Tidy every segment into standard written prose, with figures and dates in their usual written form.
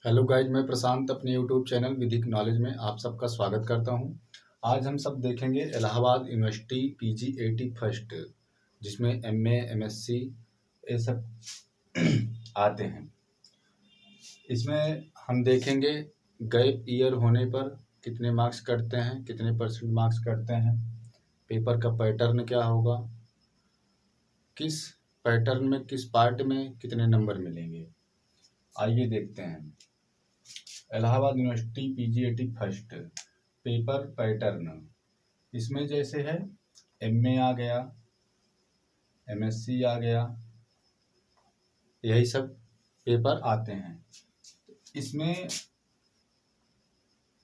Hello guys, मैं प्रशांत अपने YouTube channel विधिक नॉलेज में आप सबका स्वागत करता हूं। आज हम सब देखेंगे इलाहाबाद यूनिवर्सिटी PGAT फर्स्ट, जिसमें MA MSc ये सब आते हैं। इसमें हम देखेंगे गैप ईयर होने पर कितने मार्क्स कटते हैं, कितने % मार्क्स कटते हैं, पेपर का पैटर्न क्या होगा, किस पैटर्न में किस पार्ट में कितने नंबर मिलेंगे। आइए देखते हैं। Allahabad university PGAT first paper pattern. इसमें जैसे है MA आ गया, MSc आ गया, यही सब पेपर आते हैं। इसमें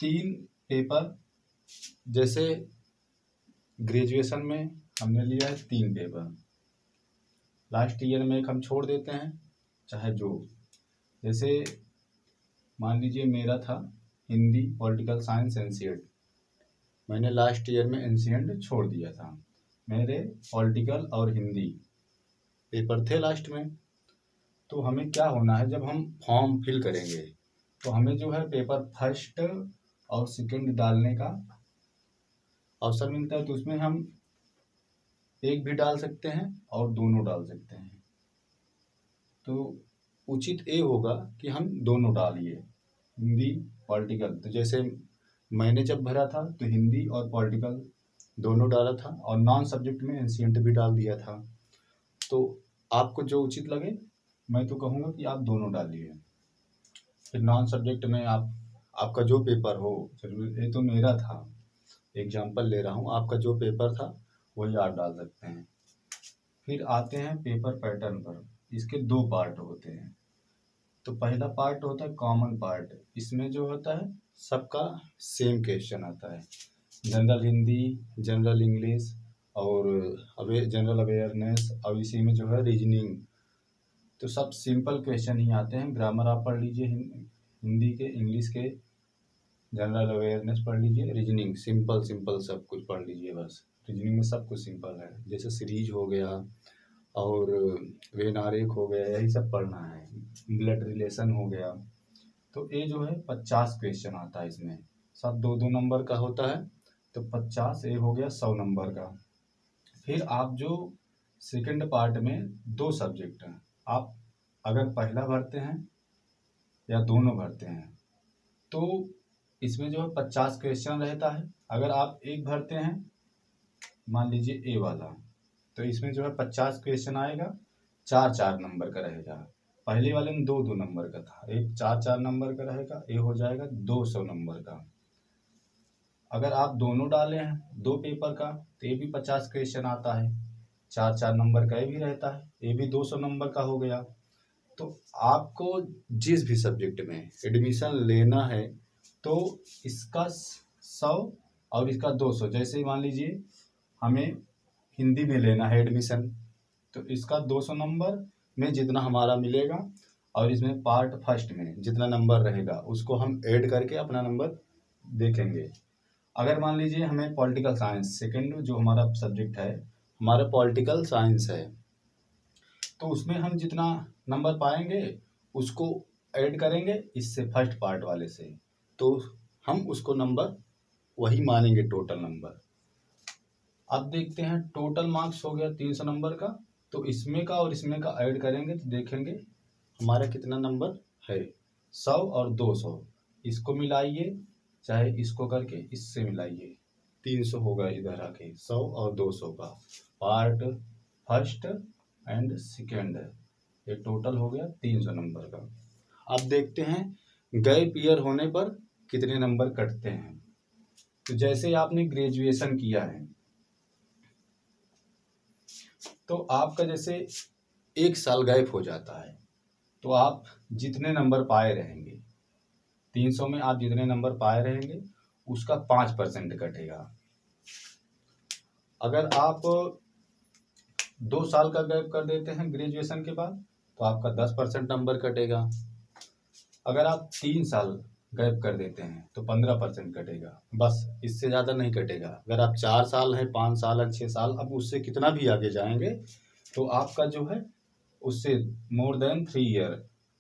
3 पेपर, जैसे ग्रेजुएशन में हमने लिया है 3 पेपर, लास्ट ईयर में एक हम छोड़ देते हैं, चाहे जो, जैसे मान लीजिए मेरा था हिंदी, पॉलिटिकल साइंस, एनसीईआरटी। मैंने लास्ट ईयर में एनसीईआरटी छोड़ दिया था। मेरे पॉलिटिकल और हिंदी पेपर थे लास्ट में। तो हमें क्या होना है, जब हम फॉर्म फिल करेंगे तो हमें जो है पेपर फर्स्ट और सेकंड डालने का अवसर मिलता है। तो उसमें हम एक भी डाल सकते हैं और दोनों डाल सकते हैं। तो उचित ये होगा कि हम दोनों डालिए, हिंदी पॉलिटिकल। तो जैसे मैंने जब भरा था तो हिंदी और पॉलिटिकल दोनों डाला था, और नॉन सब्जेक्ट में एनसीईआरटी भी डाल दिया था। तो आपको जो उचित लगे, मैं तो कहूँगा कि आप दोनों डालिए। फिर नॉन सब्जेक्ट में आपका जो पेपर हो, ये तो मेरा था, एग्जाम्पल ले रहा हूँ, आपका जो पेपर था वही आप डाल सकते हैं। फिर आते हैं पेपर पैटर्न पर। इसके 2 पार्ट होते हैं। तो पहला पार्ट होता है कॉमन पार्ट। इसमें जो होता है सबका सेम क्वेश्चन आता है, जनरल हिंदी, जनरल इंग्लिश और जनरल अवेयरनेस, और इसी में जो है रीजनिंग। तो सब सिंपल क्वेश्चन ही आते हैं। ग्रामर आप पढ़ लीजिए, हिंदी के, इंग्लिश के, जनरल अवेयरनेस पढ़ लीजिए, रीजनिंग सिंपल सब कुछ पढ़ लीजिए। बस रीजनिंग में सब कुछ सिंपल है, जैसे सीरीज हो गया और वेन आरेख हो गया, यही सब पढ़ना है। ब्लड रिलेशन हो गया। तो ये जो है 50 क्वेश्चन आता है। इसमें सब 2-2 नंबर का होता है। तो 50 ये हो गया 100 नंबर का। फिर आप जो सेकंड पार्ट में 2 सब्जेक्ट हैं, आप अगर पहला भरते हैं या दोनों भरते हैं तो इसमें जो है 50 क्वेश्चन रहता है। अगर आप एक भरते हैं, मान लीजिए ए वाला, तो इसमें जो है 50 क्वेश्चन आएगा, 4-4 नंबर का रहेगा। पहले वाले में 2-2 नंबर का था, एक 4-4 नंबर का रहेगा, ये हो जाएगा 200 नंबर का। अगर आप दोनों डाले हैं 2 पेपर का, तो ये भी 50 क्वेश्चन आता है, 4-4 नंबर का ये भी रहता है, ये भी 200 नंबर का हो गया। तो आपको जिस भी सब्जेक्ट में एडमिशन लेना है तो इसका 100 और इसका 200, जैसे मान लीजिए हमें हिंदी में लेना है एडमिशन, तो इसका 200 नंबर में जितना हमारा मिलेगा, और इसमें पार्ट फर्स्ट में जितना नंबर रहेगा उसको हम ऐड करके अपना नंबर देखेंगे। अगर मान लीजिए हमें पॉलिटिकल साइंस, सेकेंड जो हमारा सब्जेक्ट है, हमारा पॉलिटिकल साइंस है, तो उसमें हम जितना नंबर पाएंगे उसको ऐड करेंगे इससे, फर्स्ट पार्ट वाले से, तो हम उसको नंबर वही मानेंगे टोटल नंबर। अब देखते हैं टोटल मार्क्स हो गया 300 नंबर का। तो इसमें का और इसमें का ऐड करेंगे तो देखेंगे हमारा कितना नंबर है, 100 और 200। इसको मिलाइए, चाहे इसको करके इससे मिलाइए, 300 होगा इधर आके, 100 और 200 का पार्ट फर्स्ट एंड सेकेंड, ये टोटल हो गया 300 नंबर का। अब देखते हैं गैप ईयर होने पर कितने नंबर कटते हैं। तो जैसे आपने ग्रेजुएशन किया है तो आपका जैसे 1 साल गैप हो जाता है, तो आप जितने नंबर पाए रहेंगे, 300 में आप जितने नंबर पाए रहेंगे उसका 5% कटेगा। अगर आप 2 साल का गैप कर देते हैं ग्रेजुएशन के बाद तो आपका 10% नंबर कटेगा। अगर आप 3 साल गैप कर देते हैं तो 15% कटेगा, बस, इससे ज़्यादा नहीं कटेगा। अगर आप 4 साल है, 5 साल है, 6 साल, अब उससे कितना भी आगे जाएंगे तो आपका जो है उससे मोर देन 3 ईयर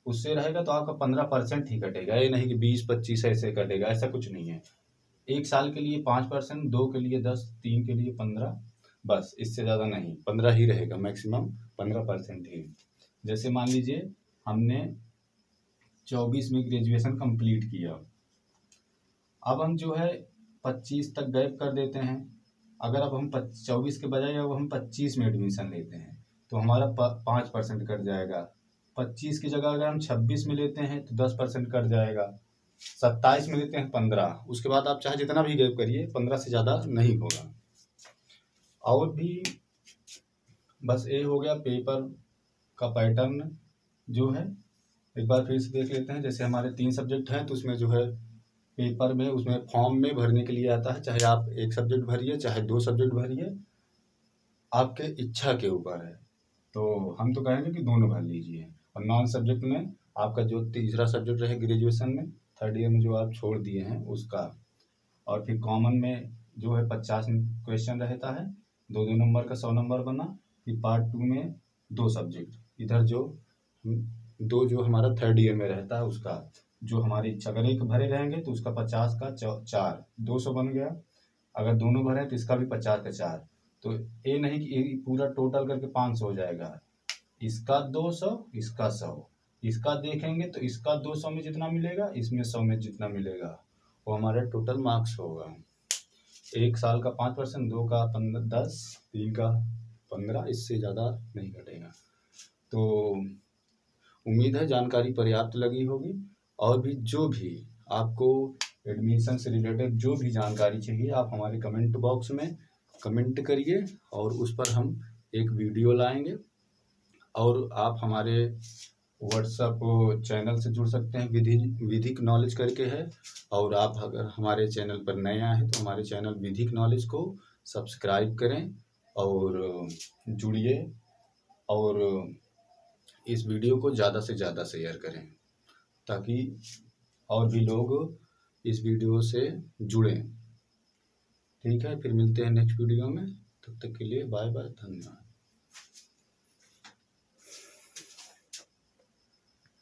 उससे रहेगा तो आपका 15% ही कटेगा। ये नहीं कि 20-25 ऐसे कटेगा, ऐसा कुछ नहीं है। 1 साल के लिए 5%, 2 के लिए 10, 3 के लिए 15, बस इससे ज़्यादा नहीं, 15 ही रहेगा, मैक्सिमम 15% ही। जैसे मान लीजिए हमने 24 में ग्रेजुएशन कंप्लीट किया, अब हम जो है 25 तक गैप कर देते हैं। अगर अब हम 24 के बजाय अब हम 25 में एडमिशन लेते हैं तो हमारा 5% कट जाएगा। 25 की जगह अगर हम 26 में लेते हैं तो 10% कट जाएगा। 27 में लेते हैं 15, उसके बाद आप चाहे जितना भी गैप करिए 15 से ज़्यादा नहीं होगा। और भी बस ये हो गया पेपर का पैटर्न जो है, एक बार फिर से देख लेते हैं। जैसे हमारे 3 सब्जेक्ट हैं तो उसमें जो है पेपर में उसमें फॉर्म में भरने के लिए आता है, चाहे आप 1 सब्जेक्ट भरिए चाहे 2 सब्जेक्ट भरिए, आपके इच्छा के ऊपर है। तो हम तो कहेंगे कि दोनों भर लीजिए। और नॉन सब्जेक्ट में आपका जो तीसरा सब्जेक्ट रहे ग्रेजुएशन में 3rd ईयर में जो आप छोड़ दिए हैं उसका, और फिर कॉमन में जो है 50 क्वेश्चन रहता है, 2-2 नंबर का 100 नंबर बना। फिर पार्ट 2 में 2 सब्जेक्ट, इधर जो 2 जो हमारा 3rd ईयर में रहता है उसका, जो हमारी इच्छा, अगर एक भरे रहेंगे तो उसका 50 का 4, 200 बन गया। अगर दोनों भरे तो इसका भी 50 का 4, तो ये नहीं कि ये पूरा टोटल करके 500 हो जाएगा। इसका 200, इसका 100, इसका देखेंगे तो इसका 200 में जितना मिलेगा, इसमें 100 में जितना मिलेगा, वो हमारा टोटल मार्क्स होगा। 1 साल का 5%, 2 का 10, 3 का 15, इससे ज़्यादा नहीं घटेगा। तो उम्मीद है जानकारी पर्याप्त लगी होगी। और भी जो भी आपको एडमिशन से रिलेटेड जो भी जानकारी चाहिए, आप हमारे कमेंट बॉक्स में कमेंट करिए और उस पर हम एक वीडियो लाएंगे। और आप हमारे व्हाट्सएप चैनल से जुड़ सकते हैं, विधिक नॉलेज करके है। और आप अगर हमारे चैनल पर नए आए हैं तो हमारे चैनल विधिक नॉलेज को सब्सक्राइब करें और जुड़िए, और इस वीडियो को ज़्यादा से ज़्यादा शेयर करें ताकि और भी लोग इस वीडियो से जुड़ें। ठीक है, फिर मिलते हैं नेक्स्ट वीडियो में, तब तक के लिए बाय बाय, धन्यवाद।